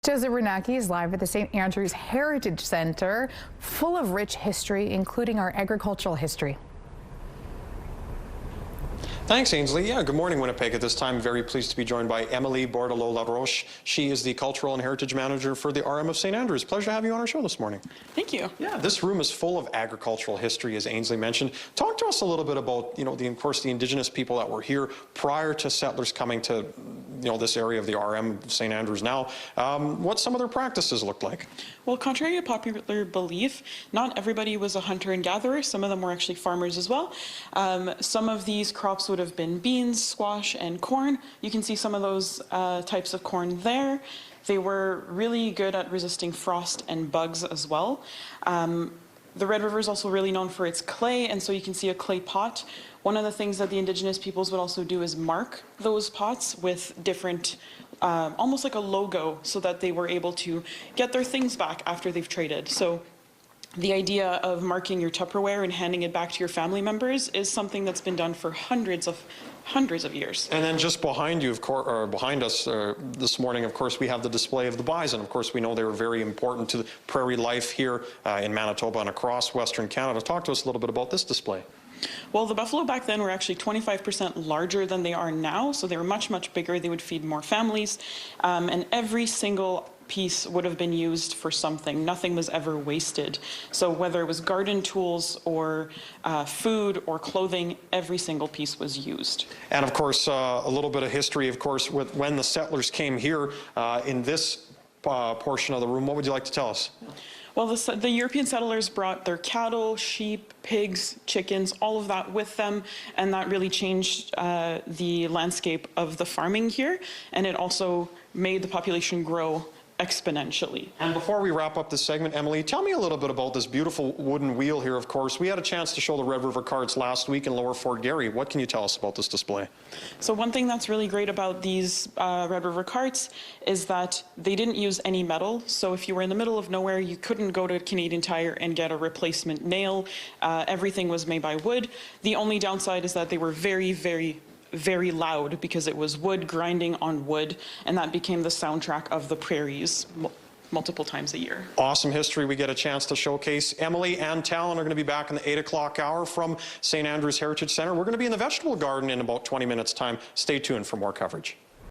Joseph Renacki is live at the St. Andrew's Heritage Center, full of rich history, including our agricultural history. Thanks, Ainsley. Yeah, good morning, Winnipeg. At this time, very pleased to be joined by Emilie Bordeleau-Laroche. She is the Cultural and Heritage Manager for the RM of St. Andrews. Pleasure to have you on our show this morning. Thank you. Yeah, this room is full of agricultural history, as Ainsley mentioned. Talk to us a little bit about, of course, the Indigenous people that were here prior to settlers coming to, this area of the RM of St. Andrews now. What some of their practices looked like. Well, contrary to popular belief, not everybody was a hunter and gatherer. Some of them were actually farmers as well. Some of these crops would have been beans, squash, and corn. You can see some of those types of corn there. They were really good at resisting frost and bugs as well. The Red River is also really known for its clay, and so you can see a clay pot. One of the things that the Indigenous peoples would also do is mark those pots with different, almost like a logo, so that they were able to get their things back after they've traded. So the idea of marking your Tupperware and handing it back to your family members is something that's been done for hundreds of years. And then just behind you, of course, or behind us this morning, of course, we have the display of the bison. Of course, we know they were very important to the prairie life here in Manitoba and across Western Canada. Talk to us a little bit about this display. Well, the buffalo back then were actually 25% larger than they are now, so they were much, much bigger. They would feed more families, and every single piece would have been used for something. Nothing was ever wasted. So whether it was garden tools or food or clothing, every single piece was used. And of course, a little bit of history, of course, with when the settlers came here in this portion of the room. What would you like to tell us? Well, the European settlers brought their cattle, sheep, pigs, chickens, all of that with them, and that really changed the landscape of the farming here, and it also made the population grow exponentially. And before we wrap up this segment, Emilie, tell me a little bit about this beautiful wooden wheel here, of course. We had a chance to show the Red River carts last week in Lower Fort Garry. What can you tell us about this display? So one thing that's really great about these Red River carts is that they didn't use any metal. So if you were in the middle of nowhere, you couldn't go to Canadian Tire and get a replacement nail. Everything was made by wood. The only downside is that they were very, very loud because it was wood grinding on wood, and that became the soundtrack of the prairies multiple times a year. Awesome history we get a chance to showcase. Emilie and Talon are going to be back in the 8 o'clock hour from St. Andrew's Heritage Center. We're going to be in the vegetable garden in about 20 minutes time. Stay tuned for more coverage.